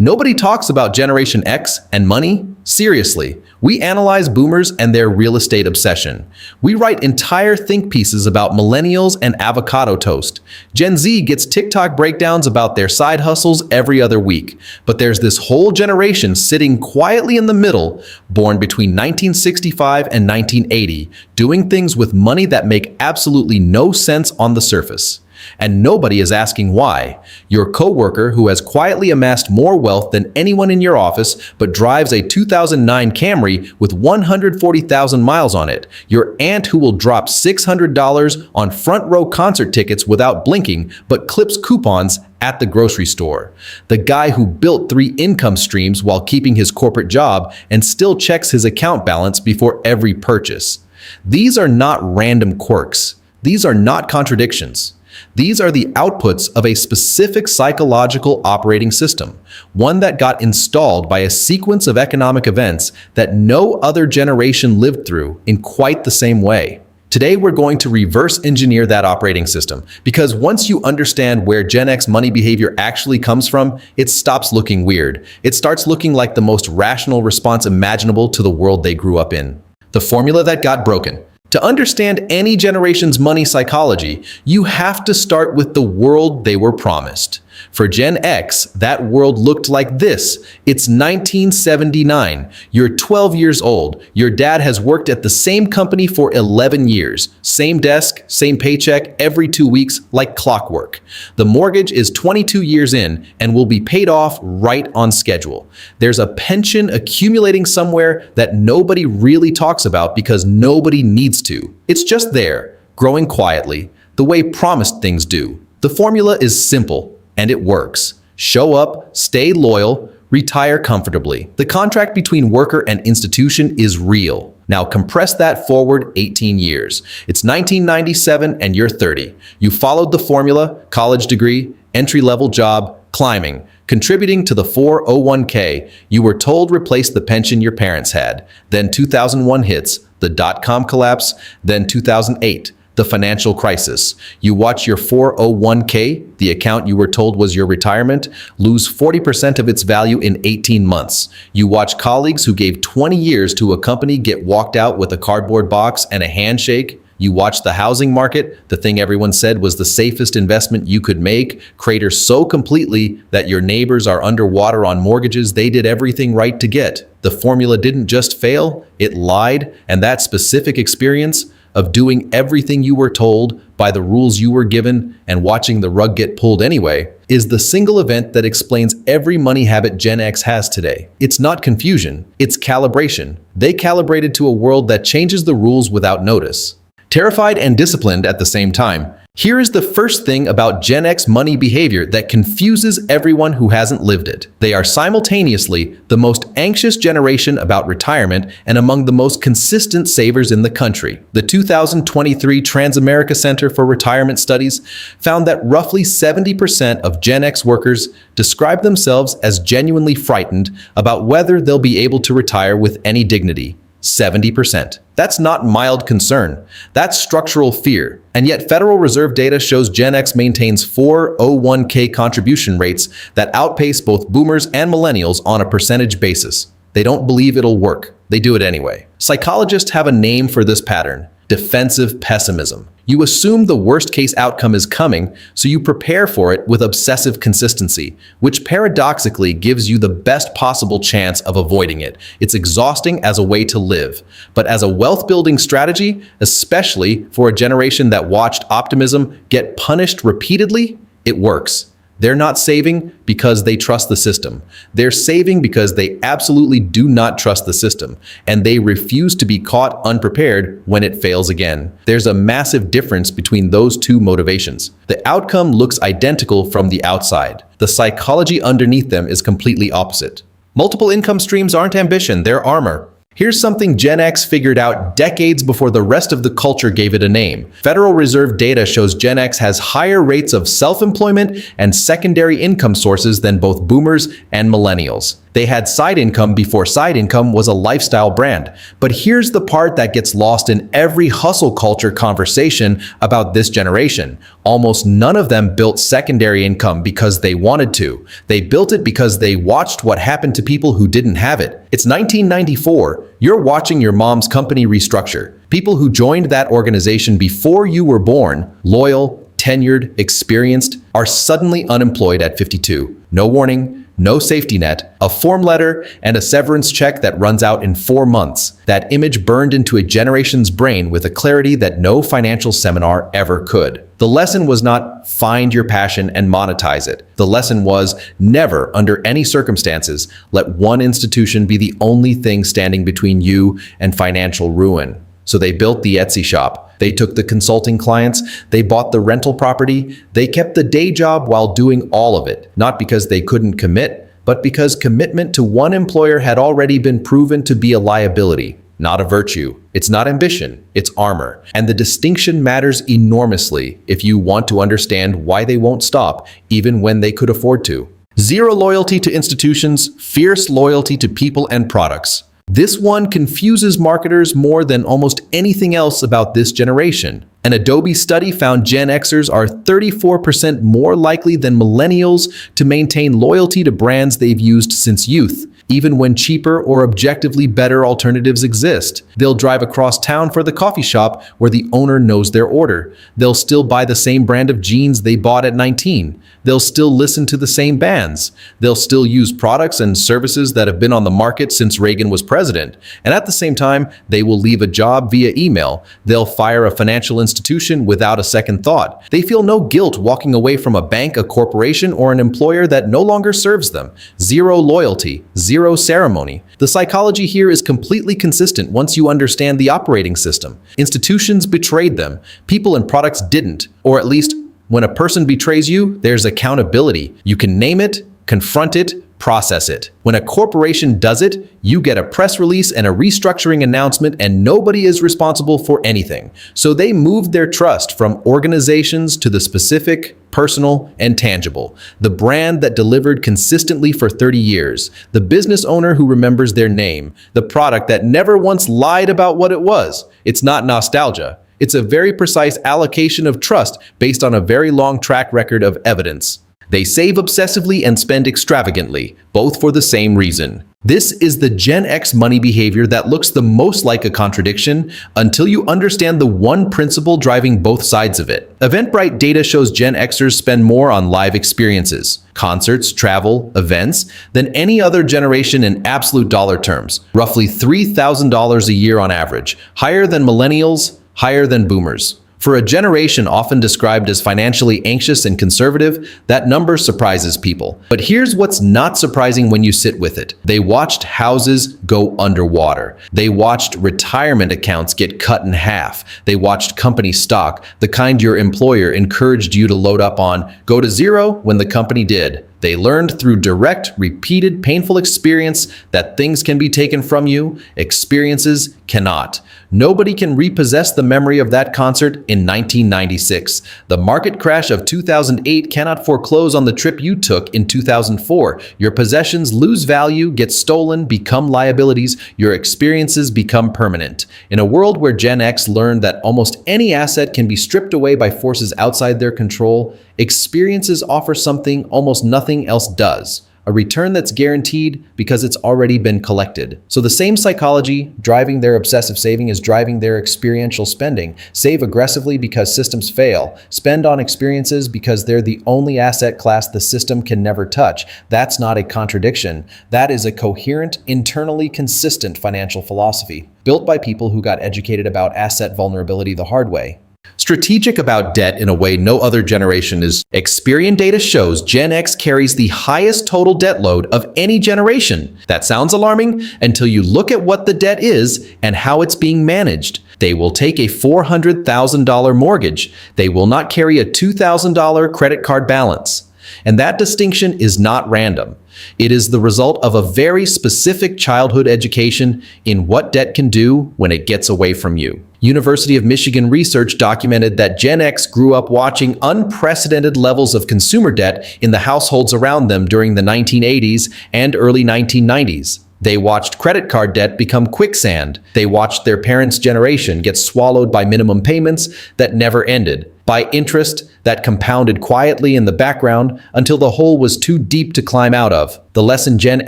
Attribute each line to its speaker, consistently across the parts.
Speaker 1: Nobody talks about Generation X and money. Seriously, we analyze boomers and their real estate obsession. We write entire think pieces about millennials and avocado toast. Gen Z gets TikTok breakdowns about their side hustles every other week. But there's this whole generation sitting quietly in the middle, born between 1965 and 1980, doing things with money that make absolutely no sense on the surface. And nobody is asking why. Your coworker who has quietly amassed more wealth than anyone in your office but drives a 2009 Camry with 140,000 miles on it. Your aunt who will drop $600 on front row concert tickets without blinking but clips coupons at the grocery store. The guy who built 3 income streams while keeping his corporate job and still checks his account balance before every purchase. These are not random quirks. These are not contradictions. These are the outputs of a specific psychological operating system, one that got installed by a sequence of economic events that no other generation lived through in quite the same way. Today, we're going to reverse engineer that operating system, because once you understand where Gen X money behavior actually comes from, it stops looking weird. It starts looking like the most rational response imaginable to the world they grew up in. The formula that got broken. To understand any generation's money psychology, you have to start with the world they were promised. For Gen X, that world looked like this. It's 1979. You're 12 years old. Your dad has worked at the same company for 11 years. Same desk, same paycheck, every 2 weeks, like clockwork. The mortgage is 22 years in and will be paid off right on schedule. There's a pension accumulating somewhere that nobody really talks about because nobody needs to. It's just there, growing quietly, the way promised things do. The formula is simple. And it works. Show up, stay loyal, retire comfortably. The contract between worker and institution is real. Now compress that forward 18 years. It's 1997 and you're 30. You followed the formula, college degree, entry-level job, climbing, contributing to the 401k. You were told replace the pension your parents had. Then 2001 hits, the dot-com collapse, then 2008. The financial crisis. You watch your 401k, the account you were told was your retirement, lose 40% of its value in 18 months. You watch colleagues who gave 20 years to a company get walked out with a cardboard box and a handshake. You watch the housing market, the thing everyone said was the safest investment you could make, crater so completely that your neighbors are underwater on mortgages they did everything right to get. The formula didn't just fail, it lied, and that specific experience of doing everything you were told by the rules you were given and watching the rug get pulled anyway, is the single event that explains every money habit Gen X has today. It's not confusion, it's calibration. They calibrated to a world that changes the rules without notice. Terrified and disciplined at the same time. Here is the first thing about Gen X money behavior that confuses everyone who hasn't lived it. They are simultaneously the most anxious generation about retirement and among the most consistent savers in the country. The 2023 Transamerica Center for Retirement Studies found that roughly 70% of Gen X workers describe themselves as genuinely frightened about whether they'll be able to retire with any dignity. 70%. That's not mild concern. That's structural fear. And yet Federal Reserve data shows Gen X maintains 401k contribution rates that outpace both boomers and millennials on a percentage basis. They don't believe it'll work. They do it anyway. Psychologists have a name for this pattern: defensive pessimism. You assume the worst-case outcome is coming, so you prepare for it with obsessive consistency, which paradoxically gives you the best possible chance of avoiding it. It's exhausting as a way to live, but as a wealth-building strategy, especially for a generation that watched optimism get punished repeatedly, it works. They're not saving because they trust the system. They're saving because they absolutely do not trust the system, and they refuse to be caught unprepared when it fails again. There's a massive difference between those two motivations. The outcome looks identical from the outside. The psychology underneath them is completely opposite. Multiple income streams aren't ambition, they're armor. Here's something Gen X figured out decades before the rest of the culture gave it a name. Federal Reserve data shows Gen X has higher rates of self-employment and secondary income sources than both boomers and millennials. They had side income before side income was a lifestyle brand. But here's the part that gets lost in every hustle culture conversation about this generation. Almost none of them built secondary income because they wanted to. They built it because they watched what happened to people who didn't have it. It's 1994. You're watching your mom's company restructure. People who joined that organization before you were born, loyal, tenured, experienced, are suddenly unemployed at 52. No warning, no safety net, a form letter, and a severance check that runs out in 4 months. That image burned into a generation's brain with a clarity that no financial seminar ever could. The lesson was not find your passion and monetize it. The lesson was never, under any circumstances, let one institution be the only thing standing between you and financial ruin. So they built the Etsy shop. They took the consulting clients. They bought the rental property. They kept the day job while doing all of it, not because they couldn't commit, but because commitment to one employer had already been proven to be a liability, not a virtue. It's not ambition, it's armor. And the distinction matters enormously if you want to understand why they won't stop, even when they could afford to. Zero loyalty to institutions, fierce loyalty to people and products. This one confuses marketers more than almost anything else about this generation. An Adobe study found Gen Xers are 34% more likely than millennials to maintain loyalty to brands they've used since youth, even when cheaper or objectively better alternatives exist. They'll drive across town for the coffee shop where the owner knows their order. They'll still buy the same brand of jeans they bought at 19. They'll still listen to the same bands. They'll still use products and services that have been on the market since Reagan was president. And at the same time, they will leave a job via email. They'll fire a financial institution without a second thought. They feel no guilt walking away from a bank, a corporation, or an employer that no longer serves them. Zero loyalty, zero ceremony. The psychology here is completely consistent once you understand the operating system. Institutions betrayed them. People and products didn't, or at least when a person betrays you, there's accountability. You can name it, confront it, process it. When a corporation does it, you get a press release and a restructuring announcement, and nobody is responsible for anything. So they moved their trust from organizations to the specific, personal, and tangible. The brand that delivered consistently for 30 years. The business owner who remembers their name. The product that never once lied about what it was. It's not nostalgia. It's a very precise allocation of trust based on a very long track record of evidence. They save obsessively and spend extravagantly, both for the same reason. This is the Gen X money behavior that looks the most like a contradiction until you understand the one principle driving both sides of it. Eventbrite data shows Gen Xers spend more on live experiences, concerts, travel, events, than any other generation in absolute dollar terms, roughly $3,000 a year on average, higher than millennials, higher than boomers. For a generation often described as financially anxious and conservative, that number surprises people. But here's what's not surprising when you sit with it. They watched houses go underwater. They watched retirement accounts get cut in half. They watched company stock, the kind your employer encouraged you to load up on, go to zero when the company did. They learned through direct, repeated, painful experience that things can be taken from you, experiences cannot. Nobody can repossess the memory of that concert in 1996. The market crash of 2008 cannot foreclose on the trip you took in 2004. Your possessions lose value, get stolen, become liabilities. Your experiences become permanent. In a world where Gen X learned that almost any asset can be stripped away by forces outside their control, experiences offer something almost nothing else does. A return that's guaranteed because it's already been collected. So the same psychology driving their obsessive saving is driving their experiential spending. Save aggressively because systems fail. Spend on experiences because they're the only asset class the system can never touch. That's not a contradiction. That is a coherent, internally consistent financial philosophy, built by people who got educated about asset vulnerability the hard way. Strategic about debt in a way no other generation is. Experian data shows Gen X carries the highest total debt load of any generation. That sounds alarming until you look at what the debt is and how it's being managed. They will take a $400,000 mortgage. They will not carry a $2,000 credit card balance. And that distinction is not random. It is the result of a very specific childhood education in what debt can do when it gets away from you. University of Michigan research documented that Gen X grew up watching unprecedented levels of consumer debt in the households around them during the 1980s and early 1990s. They watched credit card debt become quicksand. They watched their parents' generation get swallowed by minimum payments that never ended, by interest that compounded quietly in the background until the hole was too deep to climb out of. The lesson Gen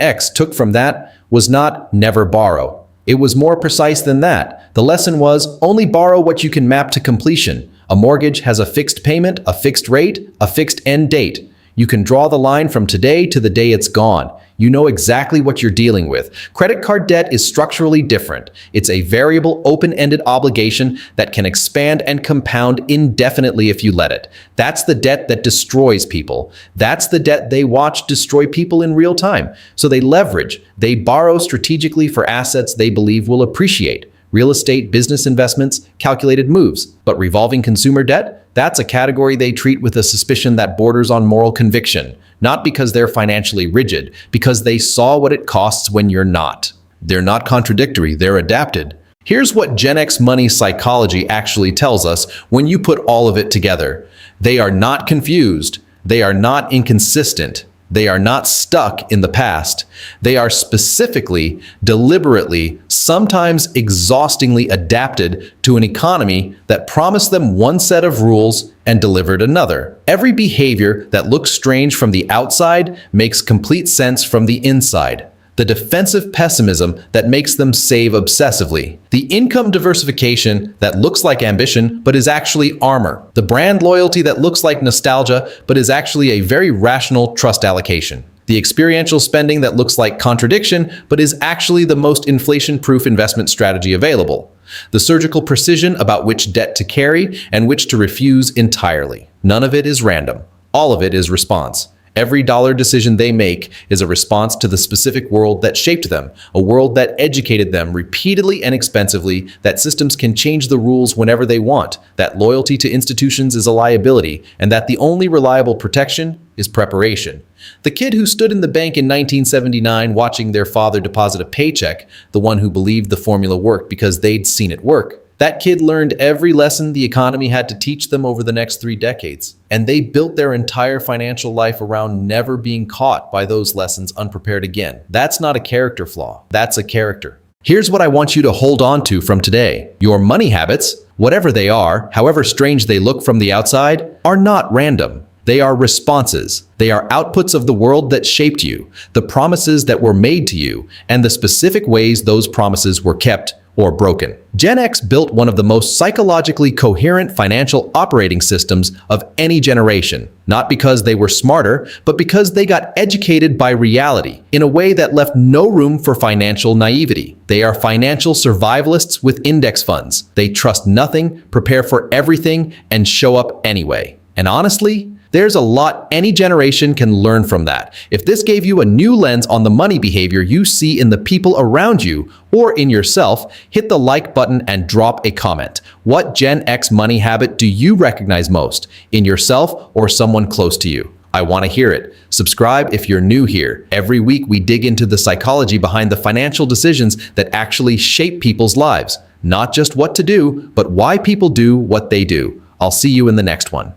Speaker 1: X took from that was not never borrow. It was more precise than that. The lesson was only borrow what you can map to completion. A mortgage has a fixed payment, a fixed rate, a fixed end date. You can draw the line from today to the day it's gone. You know exactly what you're dealing with. Credit card debt is structurally different. It's a variable, open-ended obligation that can expand and compound indefinitely if you let it. That's the debt that destroys people. That's the debt they watch destroy people in real time. So they leverage, they borrow strategically for assets they believe will appreciate. Real estate, business investments, calculated moves. But revolving consumer debt? That's a category they treat with a suspicion that borders on moral conviction. Not because they're financially rigid, because they saw what it costs when you're not. They're not contradictory, they're adapted. Here's what Gen X money psychology actually tells us when you put all of it together. They are not confused. They are not inconsistent. They are not stuck in the past. They are specifically, deliberately, sometimes exhaustingly adapted to an economy that promised them one set of rules and delivered another. Every behavior that looks strange from the outside makes complete sense from the inside. The defensive pessimism that makes them save obsessively. The income diversification that looks like ambition but is actually armor. The brand loyalty that looks like nostalgia but is actually a very rational trust allocation. The experiential spending that looks like contradiction but is actually the most inflation-proof investment strategy available. The surgical precision about which debt to carry and which to refuse entirely. None of it is random. All of it is response. Every dollar decision they make is a response to the specific world that shaped them, a world that educated them repeatedly and expensively, that systems can change the rules whenever they want, that loyalty to institutions is a liability, and that the only reliable protection is preparation. The kid who stood in the bank in 1979 watching their father deposit a paycheck, the one who believed the formula worked because they'd seen it work, that kid learned every lesson the economy had to teach them over the next 3 decades. And they built their entire financial life around never being caught by those lessons unprepared again. That's not a character flaw. That's a character. Here's what I want you to hold on to from today. Your money habits, whatever they are, however strange they look from the outside, are not random. They are responses. They are outputs of the world that shaped you, the promises that were made to you, and the specific ways those promises were kept or broken. Gen X built one of the most psychologically coherent financial operating systems of any generation, not because they were smarter, but because they got educated by reality in a way that left no room for financial naivety. They are financial survivalists with index funds. They trust nothing, prepare for everything, and show up anyway. And honestly, there's a lot any generation can learn from that. If this gave you a new lens on the money behavior you see in the people around you or in yourself, hit the like button and drop a comment. What Gen X money habit do you recognize most in yourself or someone close to you? I want to hear it. Subscribe if you're new here. Every week we dig into the psychology behind the financial decisions that actually shape people's lives. Not just what to do, but why people do what they do. I'll see you in the next one.